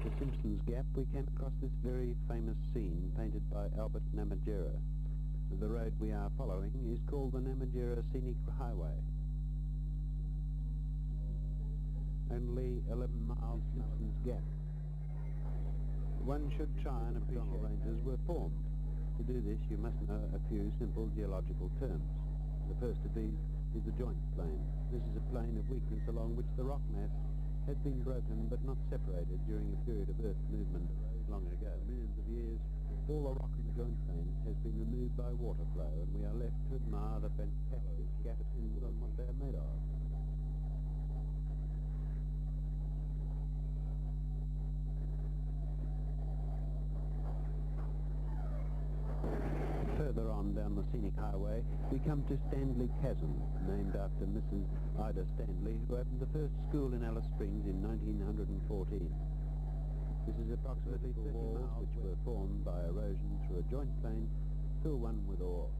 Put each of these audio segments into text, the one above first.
the Simpsons Gap, we came across this very famous scene painted by Albert Namatjira. The road we are following is called the Namatjira Scenic Highway. Only 11 miles from Simpsons Gap. One should try and appreciate how ranges were formed. To do this, you must know a few simple geological terms. The first of these is the joint plane. This is a plane of weakness along which the rock mass has been broken but not separated during a period of earth movement long ago. Millions of years, all the rock in the joint plane has been removed by water flow, and we are left to admire the fantastic depends on what they are made of. Further on down the scenic highway, we come to Stanley Chasm, named after Mrs. Ida Stanley, who opened the first school in Alice Springs in 1914. This is approximately 30 miles which were formed by erosion through a joint plane, fill one with ore.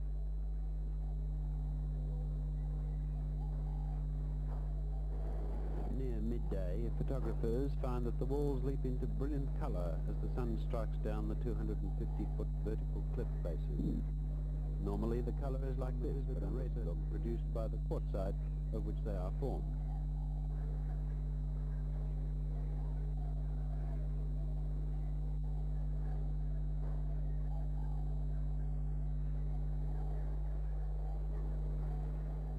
Near midday, photographers find that the walls leap into brilliant colour as the sun strikes down the 250-foot vertical cliff faces. Normally the colour is like this, but a red look produced by the quartzite of which they are formed.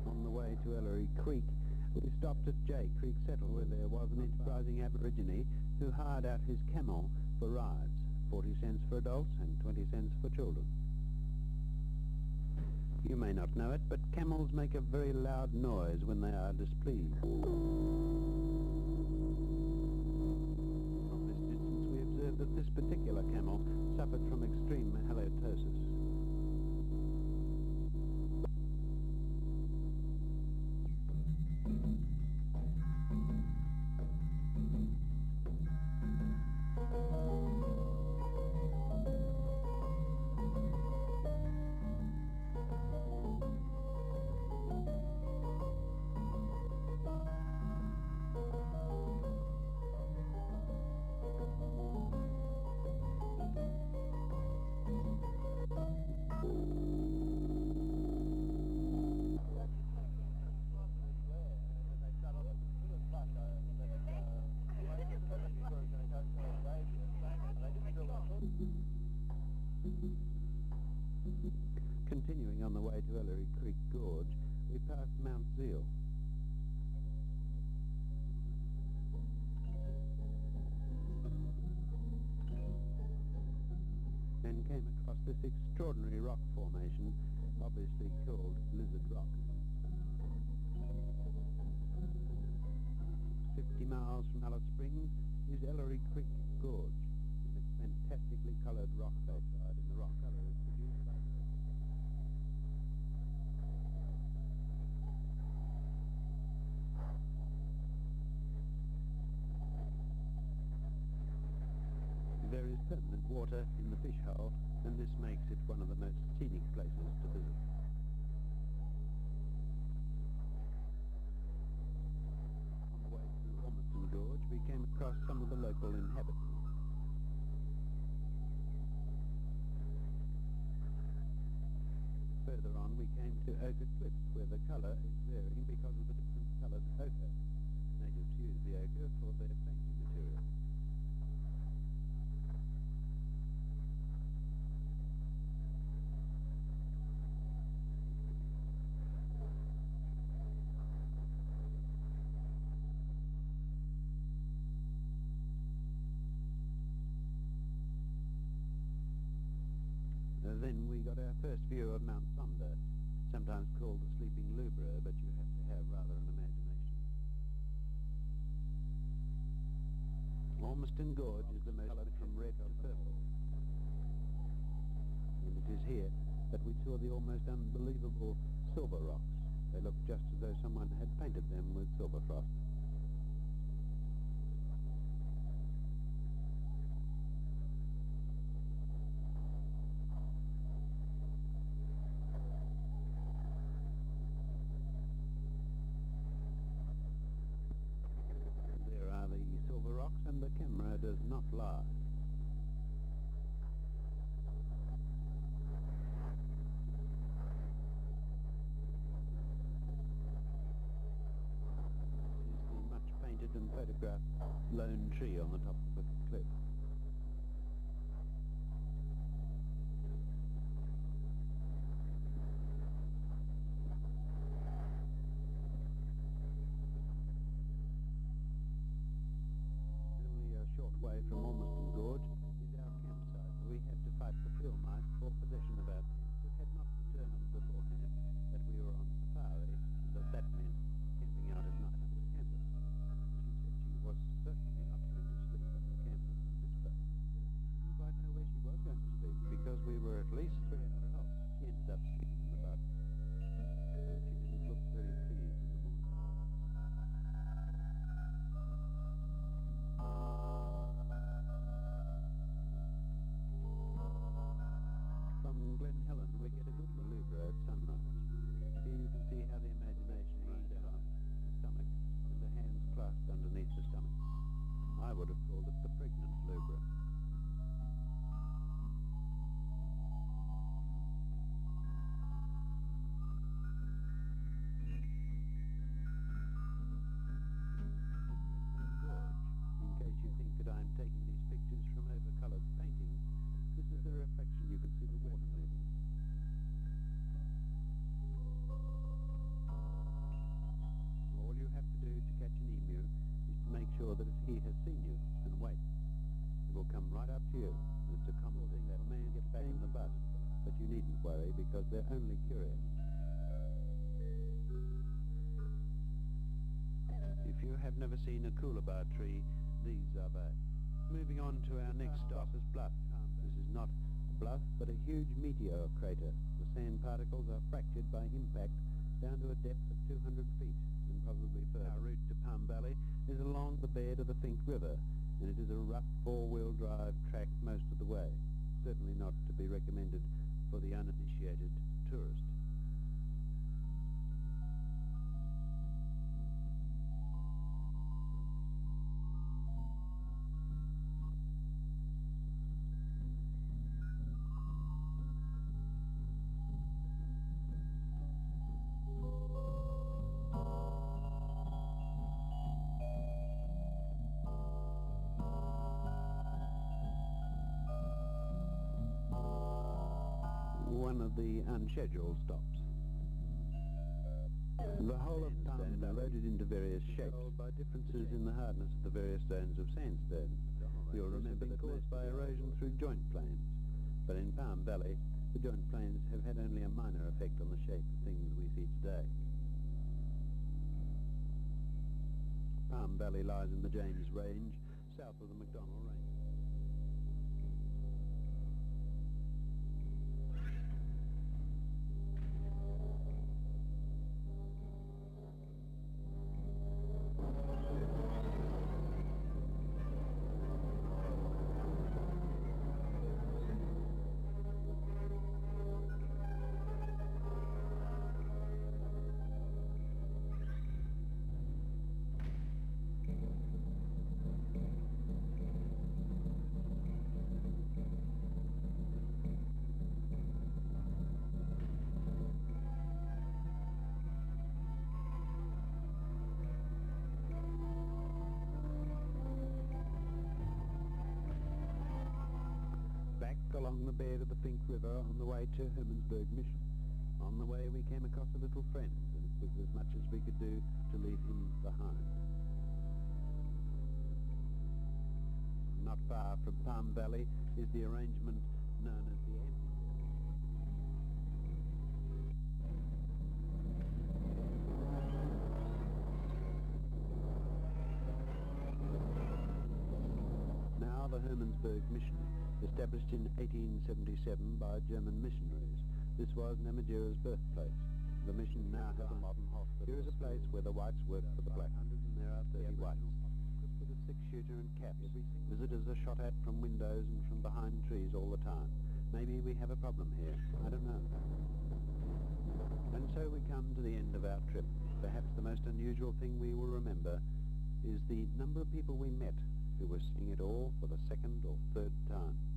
On the way to Ellery Creek, we stopped at J Creek Settle, where there was an enterprising Aborigine who hired out his camel for rides, 40 cents for adults and 20 cents for children. You may not know it, but camels make a very loud noise when they are displeased. From this distance we observed that this particular camel suffered from extreme halitosis. Continuing on the way to Ellery Creek Gorge, we passed Mount Zeal. And came across this extraordinary rock formation, obviously called Lizard Rock. 50 miles from Alice Springs is Ellery Creek Gorge, with its fantastically coloured rock backside, and the rock colour is produced by There is permanent water in the fish hole, and this makes it one of the most scenic places to visit. On the way to Ormiston Gorge, we came across some of the local inhabitants. Further on, we came to ochre cliffs, where the colour is varying because of the different coloured ochre. Natives use the ochre for their painting material. Then we got our first view of Mount Sonder, sometimes called the Sleeping Lubra, but you have to have rather an imagination. Ormiston Gorge is the most coloured from red to purple. And it is here that we saw the almost unbelievable silver rocks. They looked just as though someone had painted them with silver frost. And the camera does not lie. Is the much painted and photographed lone tree on the top of the cliff. Only a short way from Ormiston Gorge is our campsite. We had to fight the field mice for possession of our tents. We had not determined beforehand that we were on safari, and that meant camping out at night under canvas. She said she was certainly not going to sleep under canvas in this place. We didn't quite know where she was going to sleep because we were at least 3 hours out. She ended up sleeping in the butt. She didn't look very pleased in the morning. From Glen Helen we get a good malouga at sunrise. Here you can see how the imagination runs down the stomach and the hands clasped underneath the stomach. I would have called it the pregnant lubra. In case you think that I'm taking these pictures from over-coloured paintings, this is the reflection. You can see the water moving. All you have to do to catch an emu is to make sure that he has seen you and wait. It will come right up to you. And it's a common thing that a man gets back in the bus, but you needn't worry because they're only curious. If you have never seen a coolabah tree, these are they. Moving on to our next stop is Bluff. This is not a bluff, but a huge meteor crater. The sand particles are fractured by impact down to a depth of 200 feet, and probably further. Our route to Palm Valley is along the bed of the Fink River, and it is a rough four-wheel drive track most of the way. Certainly not to be recommended for the uninitiated tourist. One of the unscheduled stops. The whole of Palm is loaded into various shapes by differences in the hardness of the various zones of sandstone. You'll remember that caused by erosion through joint plains, but in Palm Valley the joint plains have had only a minor effect on the shape of things we see today. Palm Valley lies in the James Range, south of the McDonnell Range. Along the bed of the Fink River on the way to Hermannsburg Mission. On the way we came across a little friend, and it was as much as we could do to leave him behind. Not far from Palm Valley is the arrangement known as the amphitheatre. Now the Hermannsburg Mission, established in 1877 by German missionaries. This was Namatjira's birthplace. The mission now has a modern hospital. Here is a place where the whites work for the blacks, and there are 30 whites. Equipped with a six-shooter and caps. Visitors are shot at from windows and from behind trees all the time. Maybe we have a problem here. I don't know. And so we come to the end of our trip. Perhaps the most unusual thing we will remember is the number of people we met who were seeing it all for the second or third time.